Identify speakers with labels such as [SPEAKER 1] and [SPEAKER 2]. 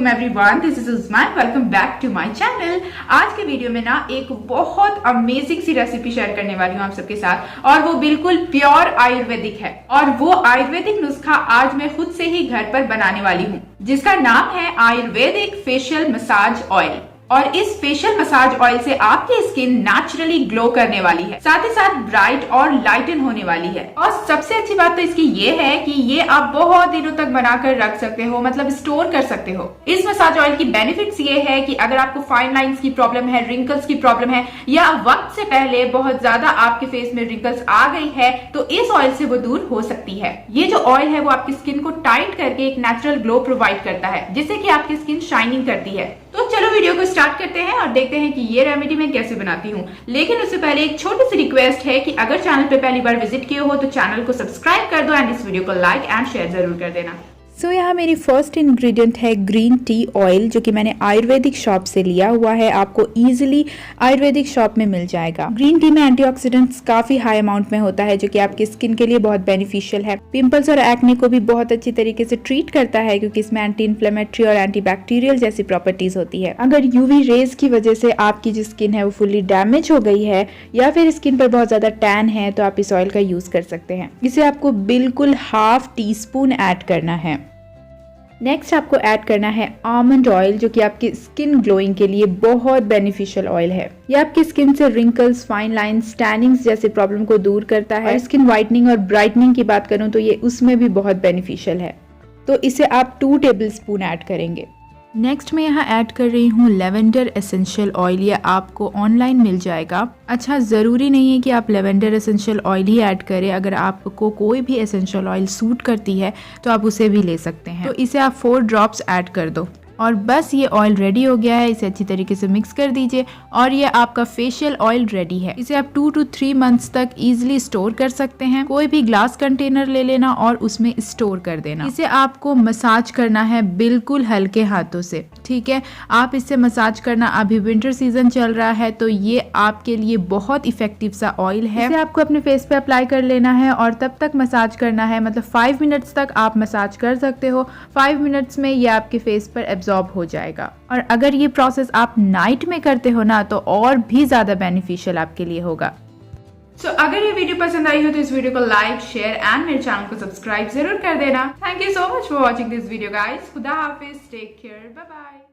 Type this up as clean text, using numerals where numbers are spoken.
[SPEAKER 1] वालेकुम everyone, this is Uzma, welcome back to my channel. आज के वीडियो में ना एक बहुत अमेजिंग सी रेसिपी शेयर करने वाली हूँ आप सबके साथ, और वो बिल्कुल प्योर आयुर्वेदिक है। और वो आयुर्वेदिक नुस्खा आज मैं खुद से ही घर पर बनाने वाली हूँ, जिसका नाम है आयुर्वेदिक फेशियल मसाज ऑयल। और इस फेशियल मसाज ऑयल से आपकी स्किन नेचुरली ग्लो करने वाली है, साथ ही साथ ब्राइट और लाइटन होने वाली है। और सबसे अच्छी बात तो इसकी ये है कि ये आप बहुत दिनों तक बनाकर रख सकते हो, मतलब स्टोर कर सकते हो। इस मसाज ऑयल की बेनिफिट्स ये है कि अगर आपको फाइन लाइंस की प्रॉब्लम है, रिंकल्स की प्रॉब्लम है, या वक्त से पहले बहुत ज्यादा आपके फेस में रिंकल्स आ गई है, तो इस ऑयल से वो दूर हो सकती है। ये जो ऑयल है वो आपकी स्किन को टाइट करके एक नेचुरल ग्लो प्रोवाइड करता है, जिससे कि आपकी स्किन शाइनिंग करती है। तो चलो वीडियो को स्टार्ट करते हैं और देखते हैं कि ये रेमेडी मैं कैसे बनाती हूँ। लेकिन उससे पहले एक छोटी सी रिक्वेस्ट है कि अगर चैनल पे पहली बार विजिट किए हो तो चैनल को सब्सक्राइब कर दो एंड इस वीडियो को लाइक एंड शेयर जरूर कर देना।
[SPEAKER 2] यहाँ मेरी फर्स्ट इंग्रेडिएंट है ग्रीन टी ऑयल, जो कि मैंने आयुर्वेदिक शॉप से लिया हुआ है। आपको इजीली आयुर्वेदिक शॉप में मिल जाएगा। ग्रीन टी में एंटीऑक्सीडेंट्स काफी हाई अमाउंट में होता है, जो कि आपकी स्किन के लिए बहुत बेनिफिशियल है। पिंपल्स और एक्ने को भी बहुत अच्छी तरीके से ट्रीट करता है, क्योंकि इसमें एंटी इन्फ्लेमेटरी और एंटीबैक्टीरियल जैसी प्रॉपर्टीज होती है। अगर यूवी रेज की वजह से आपकी जो स्किन है वो फुल्ली डैमेज हो गई है, या फिर स्किन पर बहुत ज्यादा टैन है, तो आप इस ऑयल का यूज कर सकते हैं। इसे आपको बिल्कुल हाफ टी स्पून ऐड करना है। नेक्स्ट आपको ऐड करना है आमंड ऑयल, जो कि आपकी स्किन ग्लोइंग के लिए बहुत बेनिफिशियल ऑयल है। ये आपकी स्किन से रिंकल्स, फाइन लाइंस, टैनिंग्स जैसे प्रॉब्लम को दूर करता है। और स्किन वाइटनिंग और ब्राइटनिंग की बात करूं तो ये उसमें भी बहुत बेनिफिशियल है। तो इसे आप 2 टेबलस्पून ऐड करेंगे। नेक्स्ट मैं यहाँ ऐड कर रही हूँ लेवेंडर एसेंशियल ऑयल। ये आपको ऑनलाइन मिल जाएगा। अच्छा, ज़रूरी नहीं है कि आप लेवेंडर एसेंशियल ऑयल ही ऐड करें। अगर आपको कोई भी एसेंशियल ऑयल सूट करती है तो आप उसे भी ले सकते हैं। तो इसे आप 4 ड्रॉप्स ऐड कर दो और बस ये ऑयल रेडी हो गया है। इसे अच्छी तरीके से मिक्स कर दीजिए और ये आपका फेशियल ऑयल रेडी है। इसे आप 2 to 3 मंथ्स तक इजीली स्टोर कर सकते हैं। कोई भी ग्लास कंटेनर ले लेना और उसमें स्टोर कर देना। इसे आपको मसाज करना है बिल्कुल हल्के हाथों से, ठीक है। आप इससे मसाज करना, अभी विंटर सीजन चल रहा है तो ये आपके लिए बहुत इफेक्टिव सा ऑयल है। इसे आपको अपने फेस पे अप्लाई कर लेना है और तब तक मसाज करना है, मतलब 5 मिनट्स तक आप मसाज कर सकते हो। 5 मिनट्स में ये आपके फेस पर एब्जॉर्ब हो जाएगा। और अगर ये प्रोसेस आप नाइट में करते हो ना, तो और भी ज्यादा बेनिफिशियल आपके लिए होगा।
[SPEAKER 1] अगर ये वीडियो पसंद आई हो तो इस वीडियो को लाइक, शेयर एंड मेरे चैनल को सब्सक्राइब जरूर कर देना। Thank you so much for watching this video guys. खुदा हाफिज, टेक केयर, बाय बाय।